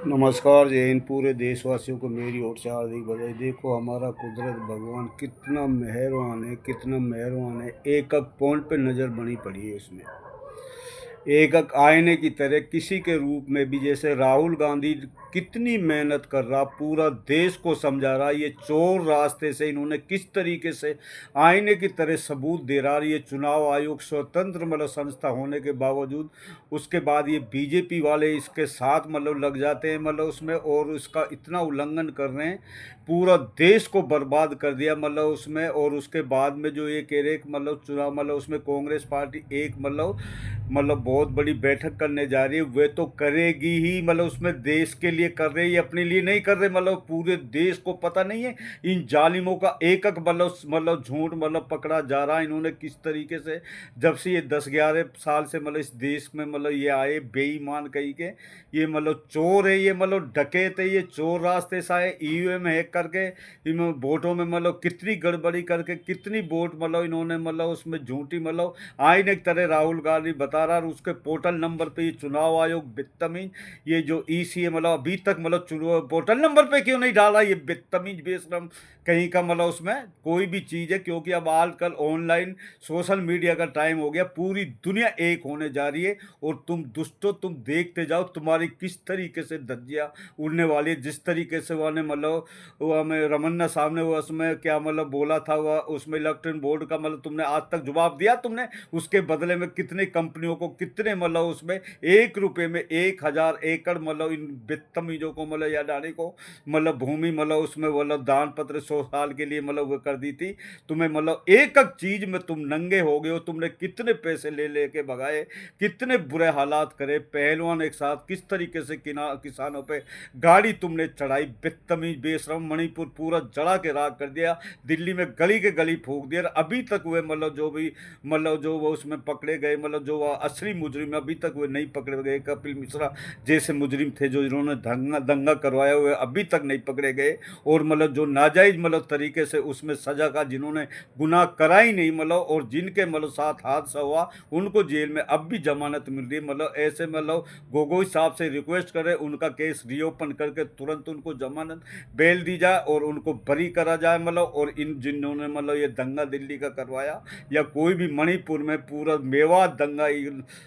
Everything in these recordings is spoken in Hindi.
नमस्कार, जय हिंद। पूरे देशवासियों को मेरी ओर से हार्दिक बधाई। देखो, हमारा कुदरत भगवान कितना मेहरबान है, कितना मेहरबान है। एक एक पॉइंट पे नज़र बनी पड़ी है उसमें, एक एक आईने की तरह किसी के रूप में भी। जैसे राहुल गांधी कितनी मेहनत कर रहा, पूरा देश को समझा रहा, ये चोर रास्ते से इन्होंने किस तरीके से आईने की तरह सबूत दे रहा। ये चुनाव आयोग स्वतंत्र मतलब संस्था होने के बावजूद, उसके बाद ये बीजेपी वाले इसके साथ मतलब लग जाते हैं मतलब उसमें, और उसका इतना उल्लंघन कर रहे हैं, पूरा देश को बर्बाद कर दिया मतलब उसमें। और उसके बाद में जो ये कह रहे मतलब चुनाव मतलब उसमें कांग्रेस पार्टी एक मतलब बहुत बड़ी बैठक करने जा रही है। वे तो करेगी ही मतलब उसमें, देश के लिए कर रहे, ये अपने लिए नहीं कर रहे। मतलब पूरे देश को पता नहीं है इन जालिमों का एक एक मतलब झूठ मतलब पकड़ा जा रहा है। इन्होंने किस तरीके से, जब से ये 10-11 साल से मतलब इस देश में मतलब ये आए, बेईमान कहीं के, ये मतलब चोर है, ये मतलब डकैत है, ये चोर रास्ते से आए। ईवीएम हैक करके इन वोटों में मतलब कितनी गड़बड़ी करके कितनी वोट मतलब इन्होंने मतलब उसमें झूठी मतलब आईने की तरह राहुल गांधी बता रहा। और उसके पोर्टल नंबर पे ये चुनाव आयोग बदतमीज, ये जो ईसीए मतलब अभी तक मतलब चुनाव पोर्टल नंबर पे क्यों नहीं डाला, ये बदतमीज बेशरम कहीं का मतलब उसमें कोई भी चीज़ है। क्योंकि अब आजकल ऑनलाइन सोशल मीडिया का टाइम हो गया, पूरी दुनिया एक होने जा रही है। और तुम दुष्टो, तुम देखते जाओ तुम्हारी किस तरीके से धज्जियाँ उड़ने वाली है। जिस तरीके से वो ने मतलब वो हमें रमन्ना साहब ने वो उसमें क्या मतलब बोला था, वह उसमें इलेक्ट्रॉन बोर्ड का मतलब तुमने आज तक जवाब दिया तुमने? उसके बदले में कितने कंपनियों को कितने मतलब उसमें 1 रुपए में 1,000 एकड़ मतलब इन बदतमीजों को मतलब या डाने को मतलब भूमि मतलब उसमें मतलब दान पत्र 100 साल के लिए मतलब वो कर दी थी। तुम्हें मतलब एक एक चीज में तुम नंगे हो गए हो। तुमने कितने पैसे ले लेके भगाए, कितने बुरे हालात करे। पहलवान एक साथ किस तरीके से किसानों पे गाड़ी तुमने चढ़ाई, बदतमीज बेशरम। मणिपुर पूरा जला के राख कर दिया, दिल्ली में गली के गली फूंक दिया। अभी तक वे मतलब जो भी मतलब जो वो उसमें पकड़े गए मतलब जो वह असली मुजरिम अभी तक वे नहीं पकड़े गए। कपिल मिश्रा जैसे मुजरिम थे जो इन्होंने दंगा दंगा करवाया हुए अभी तक नहीं पकड़े गए। और मतलब जो नाजायज मतलब तरीके से उसमें सजा का, जिन्होंने गुनाह करा ही नहीं मतलब, और जिनके मतलब साथ हादसा हुआ उनको जेल में अब भी जमानत मिल रही है। मतलब ऐसे मतलब गोगोई साहब से रिक्वेस्ट करें उनका केस रीओपन करके तुरंत उनको जमानत बेल दी जाए और उनको बरी करा जाए मतलब। और इन जिन्होंने मतलब ये दंगा दिल्ली का करवाया, या कोई भी मणिपुर में पूरा मेवात दंगा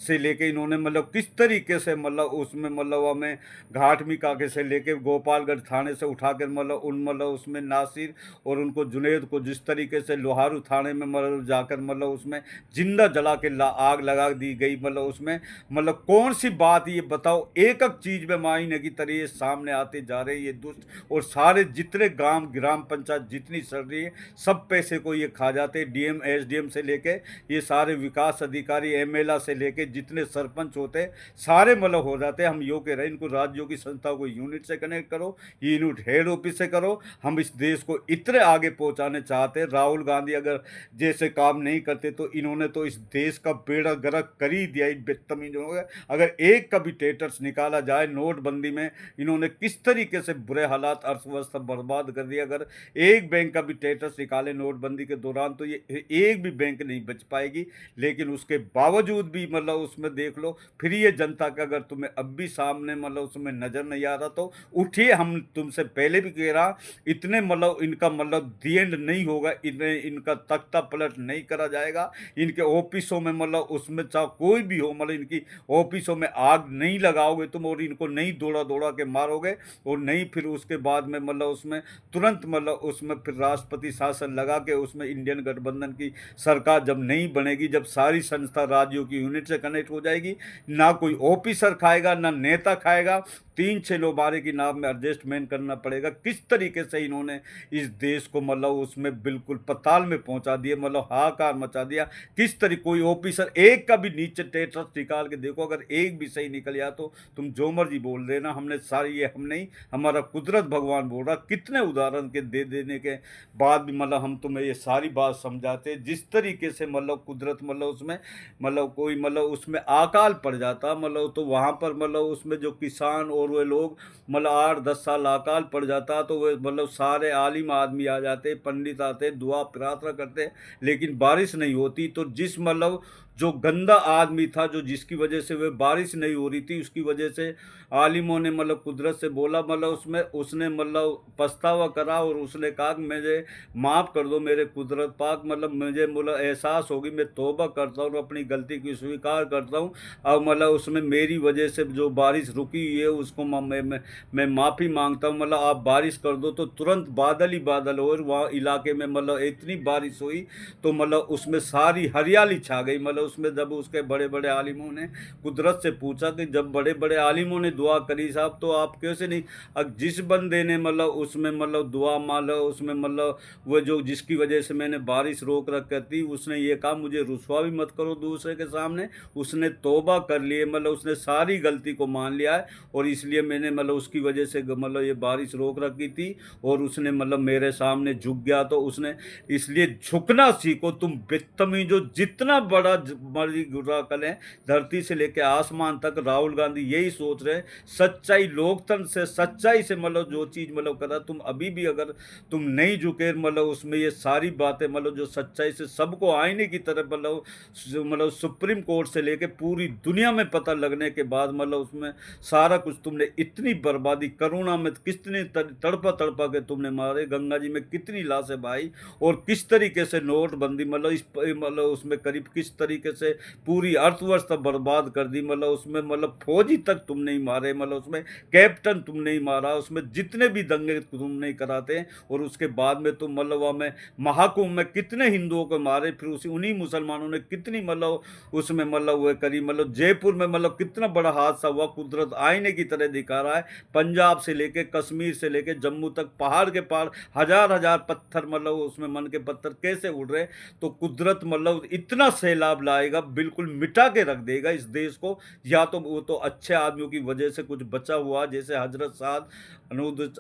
से लेके इन्होंने मतलब किस तरीके से मतलब उसमें मतलब हमें घाटमी काके से लेके गोपालगंज थाने से उठा कर मतलब उन मतलब उसमें नासिर और उनको जुनेद को जिस तरीके से लोहारू थाने में मतलब जाकर मतलब उसमें जिंदा जला के आग लगा दी गई मतलब उसमें। मतलब कौन सी बात ये बताओ, एक एक चीज में मायने की तरह ये सामने आते जा रहे हैं ये दुष्ट। और सारे जितने ग्राम पंचायत जितनी सड़ रही है, सब पैसे को ये खा जाते हैं। डीएम एसडीएम से लेके ये सारे विकास अधिकारी एमएलए से लेके जितने सरपंच होते हैं सारे मतलब हो जाते हैं। हम यो कह रहे हैं इनको राज्यों की संस्थाओं को यूनिट से कनेक्ट करो, यूनिट हेड ऑफिस से करो। हम इस देश को इतने आगे पहुंचाने चाहते हैं। राहुल गांधी अगर जैसे काम नहीं करते तो इन्होंने तो इस देश का बेड़ा गर्क कर ही दिया इन बदतमीजों ने। अगर एक का भी टेटर्स निकाला जाए, नोटबंदी में इन्होंने किस तरीके से बुरे हालात अर्थव्यवस्था बर्बाद कर दिया। अगर एक बैंक का भी टेटर्स निकाले नोटबंदी के दौरान तो ये एक भी बैंक नहीं बच पाएगी। लेकिन उसके बावजूद भी मतलब उसमें देख लो, फिर ये जनता का अगर तुम्हें अब भी सामने मतलब उसमें नजर नहीं आ रहा तो उठिए। हम तुमसे पहले भी कह रहा, इतने मतलब इनका मतलब दी एंड नहीं होगा, इन्हें इनका तख्ता पलट नहीं करा जाएगा। इनके ऑफिसों में मतलब उसमें चाहे कोई भी हो मतलब इनकी ऑफिसों में आग नहीं लगाओगे तुम, और इनको नहीं दौड़ा दौड़ा के मारोगे, और नहीं फिर उसके बाद में मतलब उसमें तुरंत मतलब उसमें फिर राष्ट्रपति शासन लगा के उसमें इंडियन गठबंधन की सरकार जब नहीं बनेगी, जब सारी संस्था राज्यों की यूनिट से कनेक्ट हो जाएगी, ना कोई ऑफिसर खाएगा ना नेता खाएगा। 3-6 लोबारे की नाम में एडजस्टमेंट करना पड़ेगा। किस तरीके से इन्होंने इस देश को मतलब उसमें बिल्कुल पताल में पहुंचा दिया, मतलब हाहाकार मचा दिया। किस तरीके कोई ऑफिसर एक का भी नीचे टेटस निकाल के देखो, अगर एक भी सही निकल गया तो तुम जो मर्जी बोल देना, हमने सारी ये हम नहीं, हमारा कुदरत भगवान बोल रहा। कितने उदाहरण के दे देने के बाद भी मतलब हम तुम्हें ये सारी बात समझाते, जिस तरीके से मतलब कुदरत मतलब उसमें मतलब कोई मतलब उसमें अकाल पड़ जाता मतलब, तो वहाँ पर मतलब उसमें जो किसान और वे लोग मतलब 8-10 साल अकाल पड़ जाता तो वे मतलब सारे आलिम आदमी आ जाते, पंडित आते, दुआ प्रार्थना करते, लेकिन बारिश नहीं होती। तो जिस मतलब जो गंदा आदमी था, जो जिसकी वजह से वह बारिश नहीं हो रही थी, उसकी वजह से आलिमों ने मतलब कुदरत से बोला, मतलब उसमें उसने मतलब पछतावा करा और उसने कहा कि मुझे माफ़ कर दो मेरे कुदरत पाक, मतलब मुझे मतलब एहसास होगी, मैं तौबा करता हूँ और अपनी गलती की स्वीकार करता हूँ। अब मतलब उसमें मेरी वजह से जो बारिश रुकी हुई है उसको मैं माफ़ी मांगता हूँ। मतलब आप बारिश कर दो। तो तुरंत बादल ही बादल हो और वहाँ इलाके में मतलब इतनी बारिश हुई, तो मतलब उसमें सारी हरियाली छा गई। मतलब उसमें जब उसके बड़े बड़े आलिमों ने कुदरत से पूछा कि जब बड़े बड़े आलिमों ने दुआ करी साहब, तो आप कैसे नहीं, अब जिस बंदे ने मतलब उसमें मतलब दुआ माला, उसमें मतलब वो जो जिसकी वजह से मैंने बारिश रोक रखी थी, उसने ये कहा मुझे रुसवा भी मत करो दूसरे के सामने। उसने तौबा कर लिए, मतलब उसने सारी गलती को मान लिया है, और इसलिए मैंने मतलब उसकी वजह से मतलब ये बारिश रोक रखी थी, और उसने मतलब मेरे सामने झुक गया। तो उसने इसलिए झुकना सीखो तुम बदतमीजो, जितना बड़ा मर्जी गुर्रा करें, धरती से लेकर आसमान तक राहुल गांधी यही सोच रहे हैं, सच्चाई लोकतंत्र से, सच्चाई से मतलब जो चीज़ मतलब करा, तुम अभी भी अगर तुम नहीं झुके मतलब उसमें ये सारी बातें मतलब जो सच्चाई से सबको आईने की तरफ मतलब सुप्रीम कोर्ट से लेके पूरी दुनिया में पता लगने के बाद मतलब उसमें सारा कुछ तुमने इतनी बर्बादी, करुणा में कितनी तड़पा तड़पा के तुमने मारे, गंगा जी में कितनी लाशें भाई, और किस तरीके से नोटबंदी मतलब इस मतलब उसमें करीब किस तरीके से पूरी अर्थव्यवस्था बर्बाद कर दी। मतलब उसमें मतलब फौजी तक तुम नहीं मारे, मतलब उसमें कैप्टन तुम नहीं मारा, उसमें जितने भी दंगे तुम नहीं कराते, और उसके बाद में तुम मतलब वहाँ में महाकुंभ में कितने हिंदुओं को मारे, फिर उसी उन्हीं मुसलमानों ने कितनी मतलब उसमें मतलब वह करी। मतलब जयपुर में मतलब कितना बड़ा हादसा हुआ, कुदरत आईने की तरह दिखा रहा है। पंजाब से लेके कश्मीर से लेके जम्मू तक पहाड़ के पहाड़, हजार हजार पत्थर मतलब उसमें मन के पत्थर कैसे उड़ रहे। तो कुदरत मतलब इतना सैलाब लाएगा, बिल्कुल मिटा के रख देगा इस देश को। या तो वो तो अच्छे आदमियों की वजह से कुछ बचा हुआ, जैसे हजरत साहब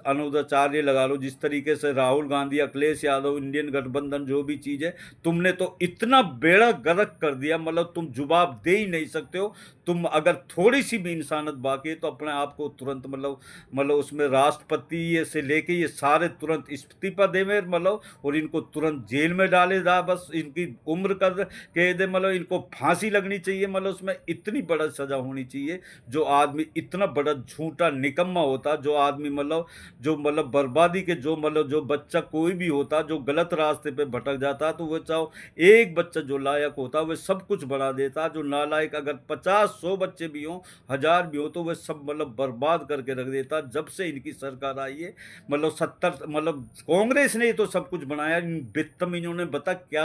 अनुदाचार्य लगा लो, जिस तरीके से राहुल गांधी, अखिलेश यादव, इंडियन गठबंधन, जो भी चीज़ है, तुमने तो इतना बेड़ा गर्क कर दिया, मतलब तुम जवाब दे ही नहीं सकते हो। तुम अगर थोड़ी सी भी इंसानियत बाकी है तो अपने आप को तुरंत मतलब उसमें राष्ट्रपति से लेके ये सारे तुरंत इस्तीफा देवे, मतलब और इनको तुरंत जेल में डाले जा, बस इनकी उम्र कर कैद है, मतलब इनको फांसी लगनी चाहिए। मतलब उसमें इतनी बड़ा सजा होनी चाहिए। जो आदमी इतना बड़ा झूठा निकम्मा होता, जो आदमी मतलब जो मतलब बर्बादी के, जो मतलब जो बच्चा कोई भी होता जो गलत रास्ते पे भटक जाता, तो वो चाहो एक बच्चा जो लायक होता वह सब कुछ बना देता। जो नालायक अगर 50-100 बच्चे भी हों, 1000 भी हो, तो वह सब मतलब बर्बाद करके रख देता। जब से इनकी सरकार आई है मतलब 70 मतलब कांग्रेस ने तो सब कुछ बनाया, इन बदतमीजों ने बता क्या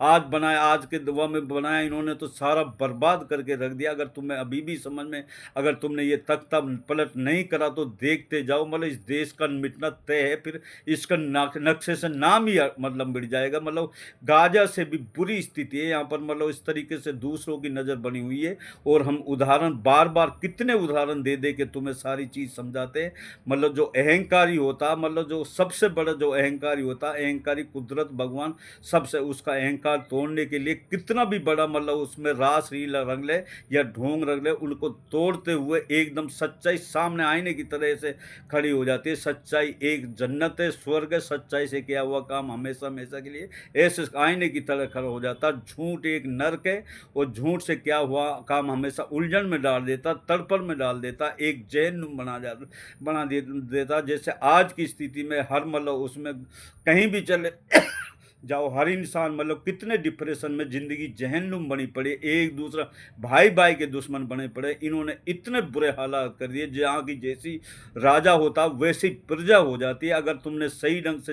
आज बनाया, आज के दवा में बनाया, इन्होंने तो सारा बर्बाद करके रख दिया। अगर तुम्हें अभी भी समझ में, अगर तुमने ये तख्ता पलट नहीं करा तो देखते जाओ, मतलब इस देश का मिटना तय है। फिर इसका नक्शे से नाम ही मतलब मिट जाएगा। मतलब गाजा से भी बुरी स्थिति है यहाँ पर, मतलब इस तरीके से दूसरों की नज़र बनी हुई है। और हम उदाहरण बार बार कितने उदाहरण दे दे के तुम्हें सारी चीज़ समझाते हैं। मतलब जो अहंकारी होता, मतलब जो सबसे बड़ा जो अहंकारी होता, अहंकारी कुदरत भगवान, सबसे उसका अहंकार तोड़ने के लिए कितना भी बड़ा मतलब उसमें रास लीला रंग ले या ढोंग रंग ले, उनको तोड़ते हुए एकदम सच्चाई सामने आईने की तरह से खड़ी हो जाती है। सच्चाई एक जन्नत है, स्वर्ग है, सच्चाई से किया हुआ काम हमेशा हमेशा के लिए ऐसे आईने की तरह खड़ा हो जाता। झूठ एक नर्क है, और झूठ से क्या हुआ काम हमेशा उलझन में डाल देता, तड़पण में डाल देता, एक जहन्नुम देता। जैसे आज की स्थिति में हर मतलब उसमें कहीं भी चले जाओ, हर इंसान मतलब कितने डिप्रेशन में, ज़िंदगी जहन्नुम बनी पड़ी, एक दूसरा भाई भाई के दुश्मन बने पड़े। इन्होंने इतने बुरे हालात कर दिए, जहाँ की जैसी राजा होता वैसी प्रजा हो जाती है। अगर तुमने सही ढंग से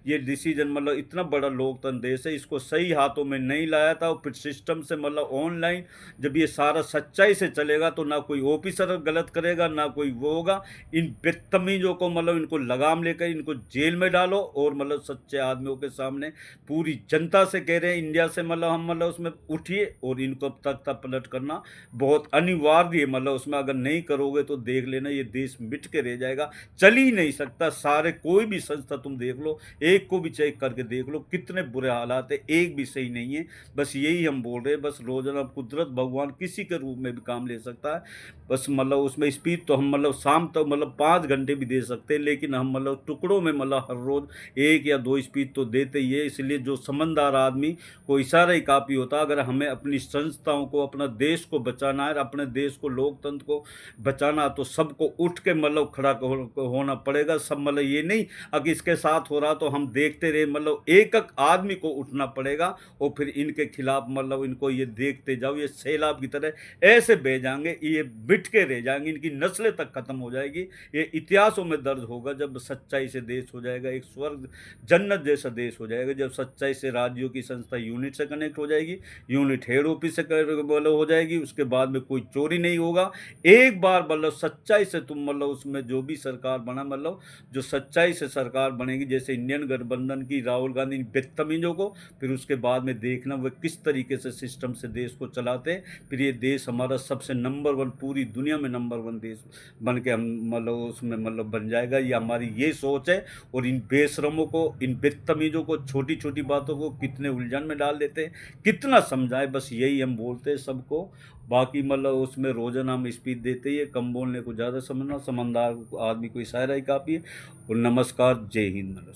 ये डिसीजन, मतलब इतना बड़ा लोकतंत्र देश है, इसको सही हाथों में नहीं लाया था, और फिर सिस्टम से मतलब ऑनलाइन जब ये सारा सच्चाई से चलेगा तो ना कोई ऑफिसर गलत करेगा, ना कोई वो होगा। इन बदतमीजों को मतलब इनको लगाम लेकर इनको जेल में डालो, और मतलब सच्चे आदमियों के सामने पूरी जनता से कह रहे हैं, इंडिया से मतलब हम मतलब उसमें उठिए, और इनको तख्ता पलट करना बहुत अनिवार्य है। मतलब उसमें अगर नहीं करोगे तो देख लेना ये देश मिट के रह जाएगा, चल ही नहीं सकता। सारे कोई भी संस्था तुम देख लो, एक को भी चेक करके देख लो, कितने बुरे हालात है, एक भी सही नहीं है। बस यही हम बोल रहे हैं, बस रोजाना कुदरत भगवान किसी के रूप में भी काम ले सकता है। बस मतलब उसमें स्पीच तो हम मतलब शाम तक मतलब 5 घंटे भी दे सकते हैं, लेकिन हम मतलब टुकड़ों में मतलब हर रोज 1 या 2 स्पीच तो देते ही है। है। इसलिए जो समझदार आदमी को इशारा ही काफ़ी होता है। अगर हमें अपनी संस्थाओं को, अपना देश को बचाना है, अपने देश को, लोकतंत्र को बचाना, तो सबको उठ के मतलब खड़ा होना पड़ेगा। सब मतलब ये नहीं अगर इसके साथ हो रहा तो हम देखते रहे, मतलब एक एक आदमी को उठना पड़ेगा और फिर इनके खिलाफ मतलब इनको ये देखते जाओ, ये सैलाब की तरह ऐसे बह जाएंगे, ये बिट के रह जाएंगे, इनकी नस्लें तक खत्म हो जाएगी। ये इतिहासों में दर्ज होगा जब सच्चाई से देश हो जाएगा, एक स्वर्ग जन्नत जैसा देश हो जाएगा। जब सच्चाई से राज्यों की संस्था यूनिट से कनेक्ट हो जाएगी, यूनिट हेड ऑफिस से मतलब हो जाएगी, उसके बाद में कोई चोरी नहीं होगा। एक बार मतलब सच्चाई से तुम मतलब उसमें जो भी सरकार बना, मतलब जो सच्चाई से सरकार बनेगी, जैसे इंडियन गठबंधन की राहुल गांधी बदतमीजों को, फिर उसके बाद में देखना वह किस तरीके से सिस्टम से देश को चलाते हैं। फिर ये देश हमारा सबसे नंबर 1, पूरी दुनिया में नंबर 1 देश बन के हम मतलब उसमें मतलब बन जाएगा। ये हमारी ये सोच है। और इन बेशरमों को, इन बदतमीजों को, छोटी छोटी बातों को कितने उलझन में डाल देते हैं, कितना समझाए, बस यही हम बोलते हैं सबको। बाकी मतलब उसमें रोजाना हम स्पीच देते ही है, कम बोलने को ज़्यादा समझना, समझदार आदमी को इशारा ही काफ़ी है। और नमस्कार, जय हिंद।